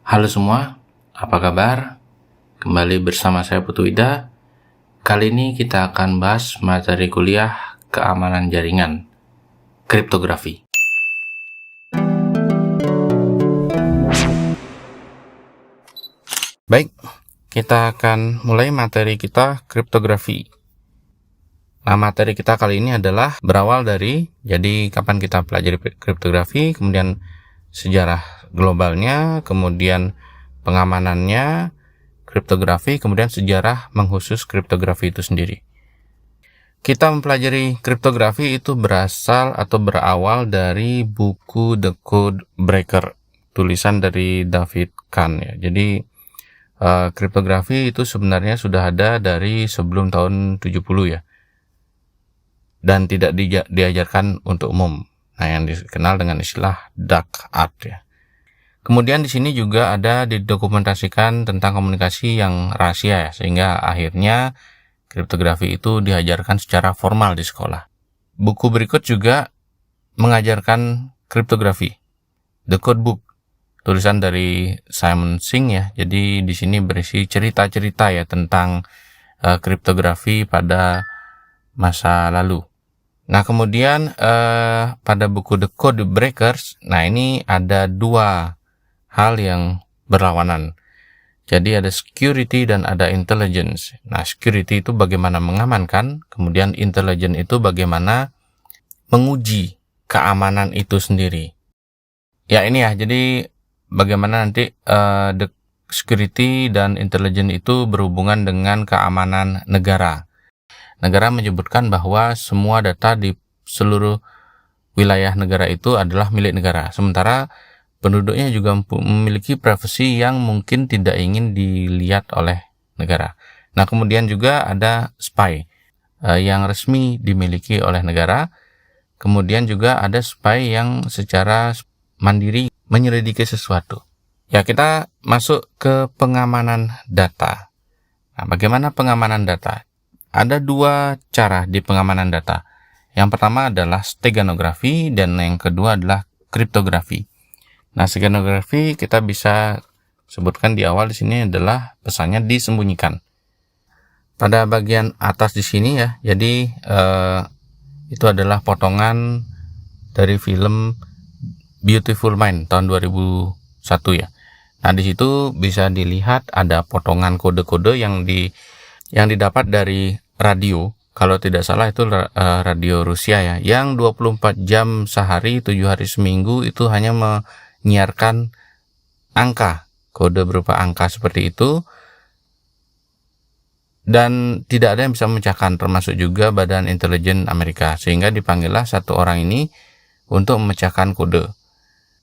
Halo semua, apa kabar? Kembali bersama saya Putu Ida. Kali ini kita akan bahas materi kuliah keamanan jaringan, kriptografi. Baik, kita akan mulai materi kita kriptografi. Nah, materi kita kali ini adalah berawal dari, jadi kapan kita pelajari kriptografi, kemudian sejarah globalnya, kemudian pengamanannya, kriptografi, kemudian sejarah mengkhusus kriptografi itu sendiri. Kita mempelajari kriptografi itu berasal atau berawal dari buku The Code Breaker, tulisan dari David Kahn ya. Jadi kriptografi itu sebenarnya sudah ada dari sebelum tahun 70 ya. Dan tidak diajarkan untuk umum. Nah, yang dikenal dengan istilah dark art ya. Kemudian di sini juga ada didokumentasikan tentang komunikasi yang rahasia ya, sehingga akhirnya kriptografi itu diajarkan secara formal di sekolah. Buku berikut juga mengajarkan kriptografi. The Code Book, tulisan dari Simon Singh ya. Jadi di sini berisi cerita-cerita ya tentang kriptografi pada masa lalu. Nah, kemudian pada buku The Code Breakers, nah ini ada dua hal yang berlawanan. Jadi ada security dan ada intelligence. Nah, security itu bagaimana mengamankan, kemudian intelligence itu bagaimana menguji keamanan itu sendiri. Ya ini ya, jadi bagaimana nanti the security dan intelligence itu berhubungan dengan keamanan negara. Negara menyebutkan bahwa semua data di seluruh wilayah negara itu adalah milik negara. Sementara penduduknya juga memiliki privasi yang mungkin tidak ingin dilihat oleh negara. Nah, kemudian juga ada spy yang resmi dimiliki oleh negara. Kemudian juga ada spy yang secara mandiri menyelidiki sesuatu. Ya, kita masuk ke pengamanan data. Nah, bagaimana pengamanan data? Ada dua cara di pengamanan data. Yang pertama adalah steganografi dan yang kedua adalah kriptografi. Nah, steganografi kita bisa sebutkan di awal di sini adalah pesannya disembunyikan. Pada bagian atas di sini ya, jadi itu adalah potongan dari film Beautiful Mind tahun 2001 ya. Nah, di situ bisa dilihat ada potongan kode-kode yang didapat dari radio, kalau tidak salah itu radio Rusia ya, yang 24 jam sehari, 7 hari seminggu itu hanya menyiarkan angka, kode berupa angka seperti itu, dan tidak ada yang bisa memecahkan, termasuk juga Badan Intelijen Amerika, sehingga dipanggillah satu orang ini untuk memecahkan kode.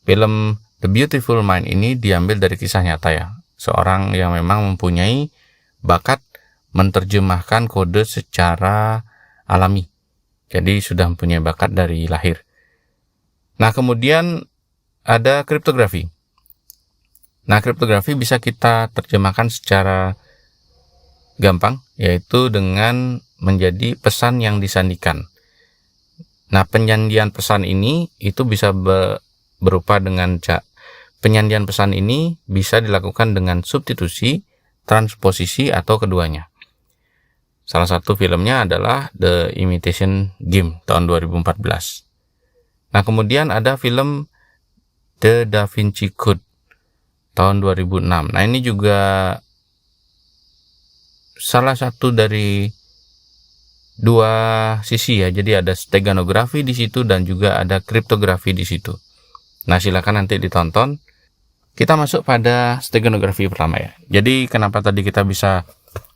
Film The Beautiful Mind ini diambil dari kisah nyata ya, seorang yang memang mempunyai bakat menerjemahkan kode secara alami. Jadi sudah mempunyai bakat dari lahir. Nah, kemudian ada kriptografi. Nah, kriptografi bisa kita terjemahkan secara gampang, yaitu dengan menjadi pesan yang disandikan. Nah, penyandian pesan ini itu bisa berupa dengan penyandian pesan ini bisa dilakukan dengan substitusi, transposisi, atau keduanya. Salah satu filmnya adalah The Imitation Game tahun 2014. Nah, kemudian ada film The Da Vinci Code tahun 2006. Nah, ini juga salah satu dari dua sisi ya. Jadi ada steganografi di situ dan juga ada kriptografi di situ. Nah, silakan nanti ditonton. Kita masuk pada steganografi pertama ya. Jadi kenapa tadi kita bisa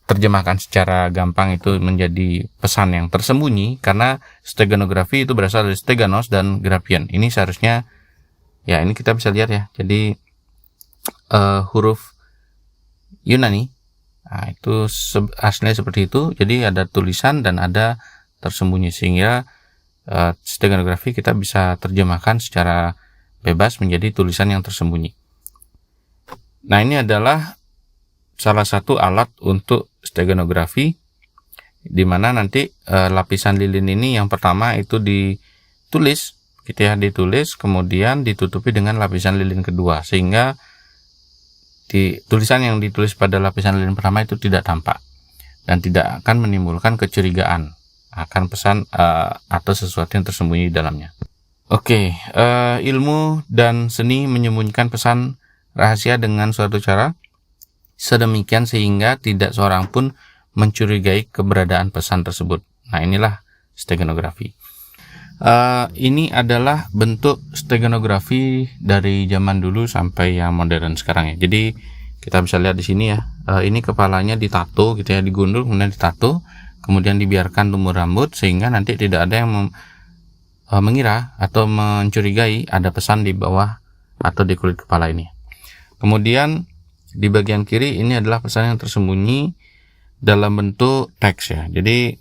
terjemahkan secara gampang itu menjadi pesan yang tersembunyi, karena steganografi itu berasal dari steganos dan graphian. Ini seharusnya ya, ini kita bisa lihat ya. Jadi huruf Yunani, nah itu aslinya seperti itu. Jadi ada tulisan dan ada tersembunyi, sehingga steganografi kita bisa terjemahkan secara bebas menjadi tulisan yang tersembunyi. Nah, ini adalah salah satu alat untuk steganografi, di mana nanti lapisan lilin ini yang pertama itu ditulis gitu ya, ditulis kemudian ditutupi dengan lapisan lilin kedua, sehingga tulisan yang ditulis pada lapisan lilin pertama itu tidak tampak dan tidak akan menimbulkan kecurigaan akan pesan atau sesuatu yang tersembunyi di dalamnya. Oke, ilmu dan seni menyembunyikan pesan rahasia dengan suatu cara sedemikian sehingga tidak seorang pun mencurigai keberadaan pesan tersebut. Nah, inilah steganografi. Ini adalah bentuk steganografi dari zaman dulu sampai yang modern sekarang ya. Jadi kita bisa lihat di sini ya. Ini kepalanya ditato gitu ya, digundul kemudian ditato, kemudian dibiarkan tumbuh rambut sehingga nanti tidak ada yang mengira atau mencurigai ada pesan di bawah atau di kulit kepala ini. Kemudian di bagian kiri ini adalah pesan yang tersembunyi dalam bentuk teks ya. Jadi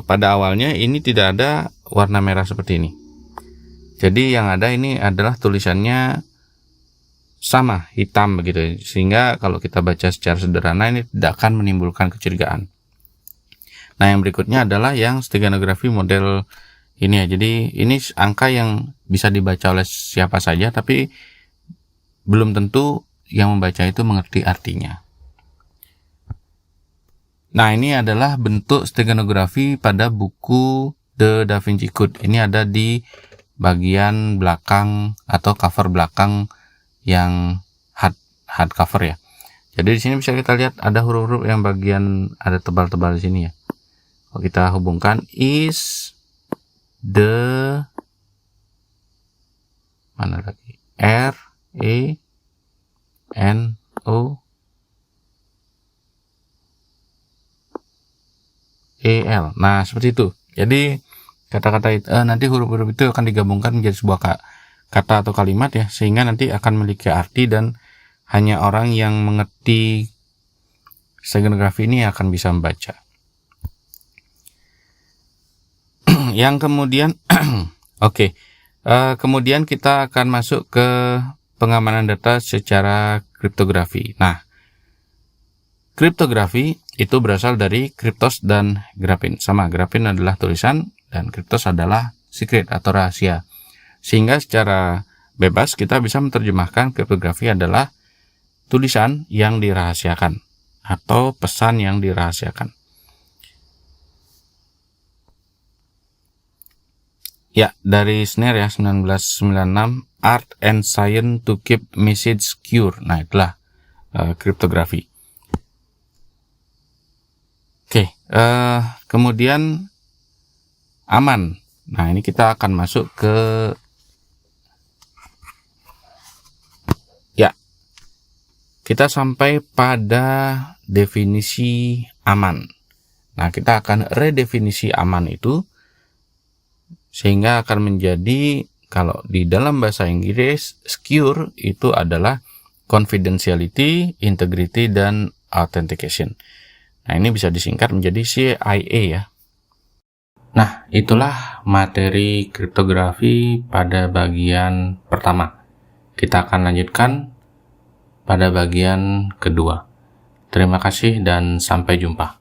pada awalnya ini tidak ada warna merah seperti ini. Jadi yang ada ini adalah tulisannya sama, hitam begitu. Sehingga kalau kita baca secara sederhana ini tidak akan menimbulkan kecurigaan. Nah, yang berikutnya adalah yang steganografi model ini ya. Jadi ini angka yang bisa dibaca oleh siapa saja, tapi belum tentu yang membaca itu mengerti artinya. Nah, ini adalah bentuk steganografi pada buku The Da Vinci Code. Ini ada di bagian belakang atau cover belakang yang hardcover ya. Jadi di sini bisa kita lihat ada huruf-huruf yang bagian ada tebal-tebal di sini ya. Kalau kita hubungkan is the mana lagi R E N O E-L. Nah, seperti itu. Jadi kata-kata itu nanti huruf-huruf itu akan digabungkan menjadi sebuah kata atau kalimat ya, sehingga nanti akan memiliki arti dan hanya orang yang mengerti steganografi ini akan bisa membaca. Yang kemudian kemudian kita akan masuk ke pengamanan data secara kriptografi. Nah, kriptografi itu berasal dari kriptos dan grafin. Sama, grafin adalah tulisan dan kriptos adalah secret atau rahasia. Sehingga secara bebas kita bisa menerjemahkan kriptografi adalah tulisan yang dirahasiakan atau pesan yang dirahasiakan. Ya, dari Snare ya, 1996, Art and Science to Keep Message Secure. Nah, itulah kriptografi. Kemudian aman. Nah, ini kita akan masuk ke kita sampai pada definisi aman. Nah, kita akan redefinisi aman itu sehingga akan menjadi, kalau di dalam bahasa Inggris, secure itu adalah confidentiality, integrity, dan authentication. Nah, ini bisa disingkat menjadi CIA ya. Nah, itulah materi kriptografi pada bagian pertama. Kita akan lanjutkan pada bagian kedua. Terima kasih dan sampai jumpa.